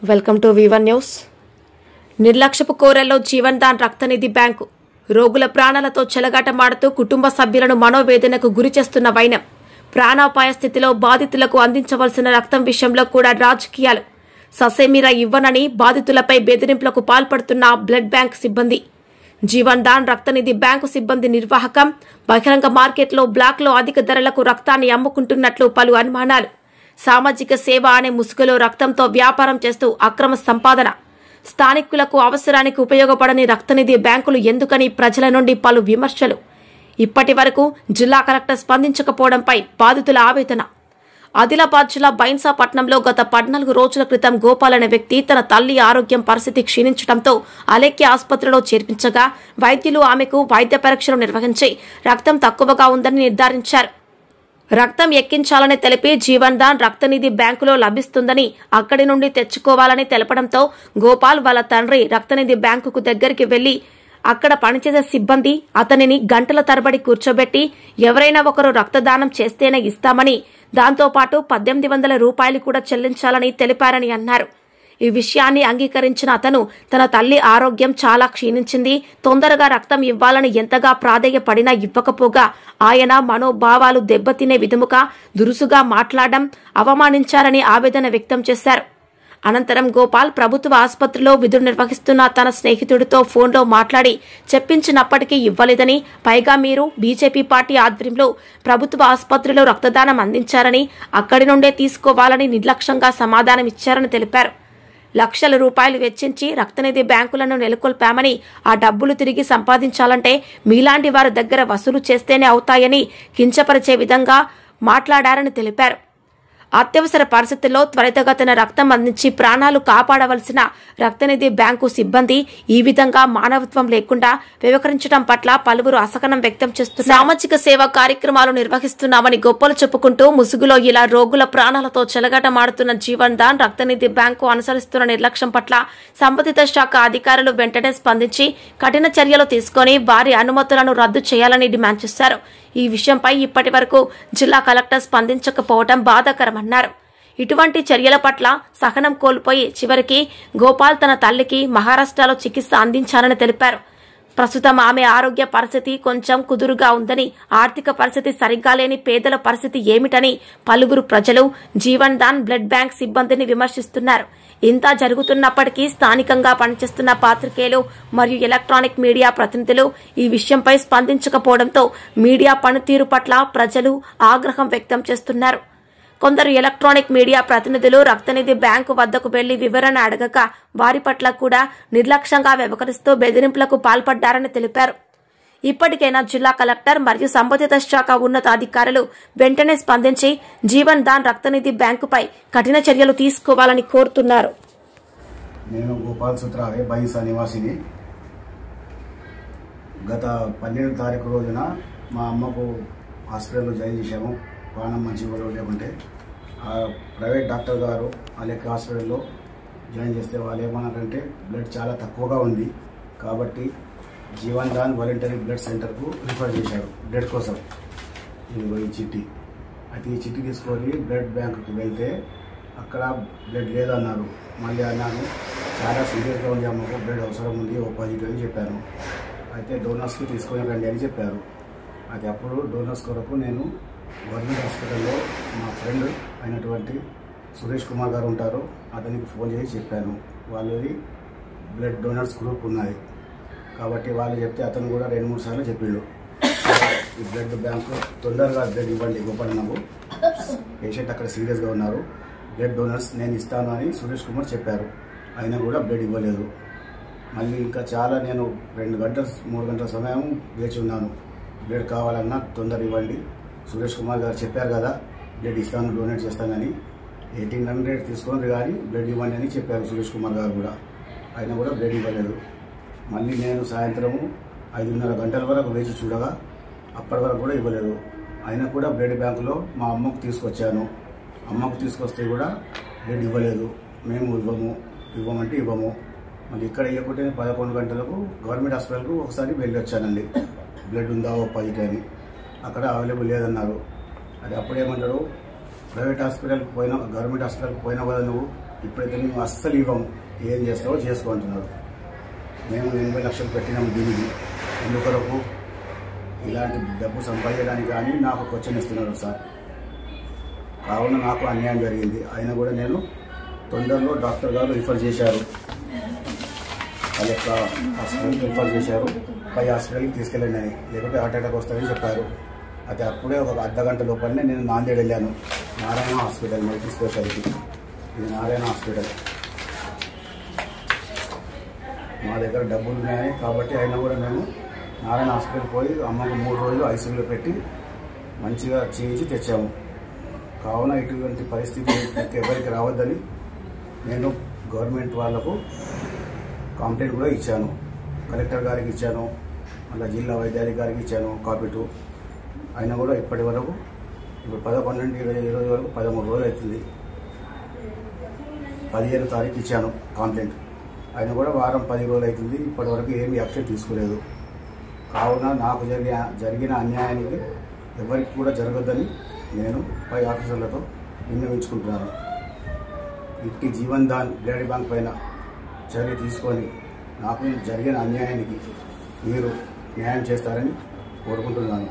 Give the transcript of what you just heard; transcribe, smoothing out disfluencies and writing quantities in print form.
Welcome to V1 news. నిర్లక్ష్యపు కోరల్లో జీవన్ దాన్ రక్తనిధి bank రోగుల ప్రాణాలతో చెలగాటమాడుతూ కుటుంబ సభ్యులను మనోవేదనకు గురి చేస్తున్న వైనం. ప్రాణాపాయ స్థితిలో బాధితులకు అందించవలసిన రక్తం విషయంలో కూడా రాజకీయాలు. ససేమిరా ఇవ్వనని బాధితులపై బెదిరింపులకు పాల్పడుతున్న బ్లడ్ బ్యాంక్ సిబ్బంది. జీవన్ దాన్ రక్తనిధి బ్యాంకు సిబ్బంది నిర్వాహకం. బహిరంగ మార్కెట్లో బ్లాక్లో అధిక ధరలకు రక్తాన్ని అమ్ముకుంటున్నట్లు పలు అనుమానాలు. సామాజిక సేవ అనే ముసుగులో రక్తంతో వ్యాపారం చేస్తూ అక్రమ సంపాదన. స్థానికులకు అవసరానికి ఉపయోగపడని రక్తనిధి బ్యాంకులు ఎందుకని ప్రజల నుండి పలు విమర్శలు. ఇప్పటి వరకు జిల్లా కలెక్టర్ స్పందించకపోవడంపై బాధితుల ఆవేదన. ఆదిలాబాద్ జిల్లా బైన్సాపట్నంలో గత 14 రోజుల క్రితం గోపాల్ అనే వ్యక్తి తన తల్లి ఆరోగ్యం పరిస్థితి క్షీణించడంతో అలేఖ్య ఆసుపత్రిలో చేర్పించగా వైద్యులు ఆమెకు వైద్య పరీక్షలు నిర్వహించి రక్తం తక్కువగా ఉందని నిర్ధారించారు. రక్తం ఎక్కించాలని తెలిపి జీవన్ దాన్ రక్తనిధి బ్యాంకులో లభిస్తుందని అక్కడి నుండి తెచ్చుకోవాలని తెలపడంతో గోపాల్ వాళ్ళ తండ్రి రక్తనిధి బ్యాంకుకు దగ్గరికి వెళ్లి అక్కడ పనిచేసే సిబ్బంది అతనిని గంటల తరబడి కూర్చోబెట్టి ఎవరైనా ఒకరు రక్తదానం చేస్తేనే ఇస్తామని, దాంతోపాటు 1800 రూపాయలు కూడా చెల్లించాలని తెలిపారని అన్నారు. ఈ విషయాన్ని అంగీకరించిన అతను తన తల్లి ఆరోగ్యం చాలా క్షీణించింది, తొందరగా రక్తం ఇవ్వాలని ఎంతగా ప్రాధేయపడినా ఇవ్వకపోగా ఆయన మనోభావాలు దెబ్బతినే విధముగా దురుసుగా మాట్లాడడం, అవమానించారని ఆవేదన వ్యక్తం చేశారు. అనంతరం గోపాల్ ప్రభుత్వ ఆసుపత్రిలో విధులు నిర్వహిస్తున్న తన స్నేహితుడితో ఫోన్లో మాట్లాడి చెప్పించినప్పటికీ ఇవ్వలేదని, పైగా మీరు బీజేపీ పార్టీ ఆధ్వర్యంలో ప్రభుత్వ ఆసుపత్రిలో రక్తదానం అందించారని అక్కడి నుండే తీసుకోవాలని నిర్లక్ష్యంగా సమాధానమిచ్చారని తెలిపారు. లక్షల రూపాయలు వెచ్చించి రక్తనిధి బ్యాంకులను నెలకొల్పామని, ఆ డబ్బులు తిరిగి సంపాదించాలంటే మీలాంటి వారి దగ్గర వసూలు చేస్తేనే అవుతాయని కించపరిచే విధంగా మాట్లాడారని తెలిపారు. అత్యవసర పరిస్థితుల్లో త్వరితగతిన రక్తం అందించి ప్రాణాలు కాపాడవలసిన రక్తనిధి బ్యాంకు సిబ్బంది ఈ విధంగా మానవత్వం లేకుండా వ్యవహరించడం పట్ల పలువురు అసహనం వ్యక్తం చేస్తున్నారు. సామాజిక సేవా కార్యక్రమాలు నిర్వహిస్తున్నామని గొప్పలు చెప్పుకుంటూ ముసుగులో ఇలా రోగుల ప్రాణాలతో చెలగాటమాడుతున్న జీవన్ దాన్ రక్తనిధి బ్యాంకు అనుసరిస్తున్న నిర్లక్ష్యం పట్ల సంబంధిత శాఖ అధికారులు వెంటనే స్పందించి కఠిన చర్యలు తీసుకుని వారి అనుమతులను రద్దు చేయాలని డిమాండ్ చేశారు. ఈ విషయంపై ఇప్పటి వరకు జిల్లా కలెక్టర్ స్పందించకపోవడం బాధాకరమన్నారు. ఇటువంటి చర్యల పట్ల సహనం కోల్పోయి చివరికి గోపాల్ తన తల్లికి మహారాష్ట్రలో చికిత్స అందించారని తెలిపారు. ప్రస్తుతం ఆమె ఆరోగ్య పరిస్థితి కొంచెం కుదురుగా ఉందని, ఆర్థిక పరిస్థితి సరిగ్గా లేని పేదల పరిస్థితి ఏమిటని పలువురు ప్రజలు జీవన్ దాన్ బ్లడ్ బ్యాంక్ సిబ్బందిని విమర్శిస్తున్నారు. ఇంత జరుగుతున్నప్పటికీ స్థానికంగా పనిచేస్తున్న పాత్రికేయులు మరియు ఎలక్ట్రానిక్ మీడియా ప్రతినిధులు ఈ విషయంపై స్పందించకపోవడంతో మీడియా పనితీరు పట్ల ప్రజలు ఆగ్రహం వ్యక్తం చేస్తున్నారు. కొందరు ఎలక్ట్రానిక్ మీడియా ప్రతినిధులు రక్తనిధి బ్యాంకు వద్దకు వెళ్లి వివరణ అడగక వారి పట్ల కూడా నిర్లక్ష్యంగా వ్యవహరిస్తూ బెదిరింపులకు పాల్పడ్డారని తెలిపారు. ఇప్పటికైనా జిల్లా కలెక్టర్ మరియు సంబంధిత శాఖ ఉన్నతాధికారులు వెంటనే స్పందించి జీవన్ దాన్ రక్తనిధి బ్యాంకుపై కఠిన చర్యలు తీసుకోవాలని కోరుతున్నారు. నేను గోపాల్ సుత్రారే బైన్సా నివాసిని. గత 12వ తారీఖు రోజున మా అమ్మకు హాస్పిటల్లో జాయిన్ చేశాము. ప్రాణం మంచిగా లేకుంటే ప్రైవేట్ డాక్టర్ గారు అలెక్క హాస్పిటల్లో జాయిన్ చేస్తే వాళ్ళు ఏమన్నారంటే బ్లడ్ చాలా తక్కువగా ఉంది కాబట్టి జీవన్ దాన్ వాలంటరీ బ్లడ్ సెంటర్కు రిఫర్ చేశారు బ్లడ్ కోసం. ఈ చిట్టి అయితే ఈ చిట్టి తీసుకొని బ్లడ్ బ్యాంకుకి వెళ్తే అక్కడ బ్లడ్ లేదన్నారు. మళ్ళీ అన్నాను చాలా సీరియస్గా ఉంది అమ్మకు, బ్లడ్ అవసరం ఉంది, ఓ పాజిటివ్ అని చెప్పాను. అయితే డోనర్స్కి తీసుకొని రండి అని చెప్పారు. అయితే అప్పుడు డోనర్స్ కొరకు నేను గవర్నమెంట్ హాస్పిటల్లో మా ఫ్రెండ్ అయినటువంటి సురేష్ కుమార్ గారు ఉంటారు, అతనికి ఫోన్ చేసి చెప్పాను. వాళ్ళది బ్లడ్ డోనర్స్ గ్రూప్ ఉన్నది కాబట్టి వాళ్ళు చెప్తే అతను కూడా 2-3 సార్లు చెప్పిండు ఈ బ్లడ్ బ్యాంకు తొందరగా బ్లడ్ ఇవ్వండి గోపాలన్నకు, పేషెంట్ అక్కడ సీరియస్గా ఉన్నారు, బ్లడ్ డోనర్స్ నేను ఇస్తాను అని సురేష్ కుమార్ చెప్పారు. అయినా కూడా బ్లడ్ ఇవ్వలేదు. మళ్ళీ ఇంకా చాలా నేను 2-3 గంటల సమయం వేచి ఉన్నాను. బ్లడ్ కావాలన్నా తొందర ఇవ్వండి, సురేష్ కుమార్ గారు చెప్పారు కదా బ్లడ్ ఇస్తాను, డొనేట్ చేస్తానని. 1800 తీసుకొని కానీ బ్లడ్ ఇవ్వండి అని చెప్పారు సురేష్ కుమార్ గారు కూడా. అయినా కూడా బ్లడ్ ఇవ్వలేదు. మళ్ళీ నేను సాయంత్రము 5:30 గంటల వరకు వేచి చూడగా అప్పటి వరకు కూడా ఇవ్వలేదు. అయినా కూడా బ్లడ్ బ్యాంకులో మా అమ్మకు తీసుకొచ్చాను. అమ్మకు తీసుకొస్తే కూడా బ్లడ్ ఇవ్వలేదు. మేము ఇవ్వమంటే ఇవ్వము. మళ్ళీ ఇక్కడ ఇవ్వకుంటే 11 గంటలకు గవర్నమెంట్ హాస్పిటల్కు ఒకసారి వెళ్ళి వచ్చానండి. బ్లడ్ ఉందా ఓ పాజిటివ్ అని, అక్కడ అవైలబుల్ లేదన్నారు. అది అప్పుడేమంటారు, ప్రైవేట్ హాస్పిటల్కి పోయినా గవర్నమెంట్ హాస్పిటల్కి పోయినా కదా నువ్వు ఇప్పుడైతే మేము అస్సలు ఇవ్వము, ఏం చేస్తావో చేసుకుంటున్నారు. మేము 80 లక్షలు పెట్టినాము దీనికి, ఎందుకొరకు ఇలాంటి డబ్బు సంపాదించడానికి కానీ నాకు క్వశ్చన్ ఇస్తున్నారు సార్. కావున నాకు అన్యాయం జరిగింది. అయినా కూడా నేను తొందరలో డాక్టర్ గారు రిఫర్ చేశారు, కలెక్టర్ హాస్పిటల్కి రిఫర్ చేశారు. పై హాస్పిటల్కి తీసుకెళ్ళండి అని, లేకపోతే హార్ట్ అటాక్ వస్తుందని చెప్పారు. అయితే అప్పుడే ఒక అర్ధగంట లోపలనే నేను నాందేడ్ వెళ్ళాను, నారాయణ హాస్పిటల్, మల్టీ స్పెషాలిటీ. ఇది నారాయణ హాస్పిటల్. మా దగ్గర డబ్బులు ఉన్నాయి కాబట్టి అయినా కూడా మేము నారాయణ హాస్పిటల్ పోయి అమ్మకు 3 రోజులు ఐసీయూలో పెట్టి మంచిగా చేయించి తెచ్చాము. కావున ఇటువంటి పరిస్థితి ఎవరికి రావద్దని నేను గవర్నమెంట్ వాళ్లకు కంప్లైంట్ కూడా ఇచ్చాను, కలెక్టర్ గారికి ఇచ్చాను, మళ్ళీ జిల్లా వైద్యాధికారికి ఇచ్చాను కాపీ 2. అయినా కూడా ఇప్పటి వరకు ఇప్పుడు 11 నుండి 20 వరకు 13 రోజులు అవుతుంది. 15వ తారీఖు ఇచ్చాను కంప్లైంట్, అయినా కూడా వారం 10 రోజులు అవుతుంది, ఇప్పటి వరకు ఏమీ యాక్షన్ తీసుకోలేదు. కావున నాకు జరిగిన అన్యాయానికి ఎవరికి కూడా జరగద్దని నేను పై ఆఫీసర్లతో విన్నవించుకుంటున్నాను. ఇట్టి జీవన్ దాన్ బ్లడ్ బ్యాంక్ పైన చర్య తీసుకొని నాకు జరిగిన అన్యాయానికి మీరు న్యాయం చేస్తారని కోరుకుంటున్నాను.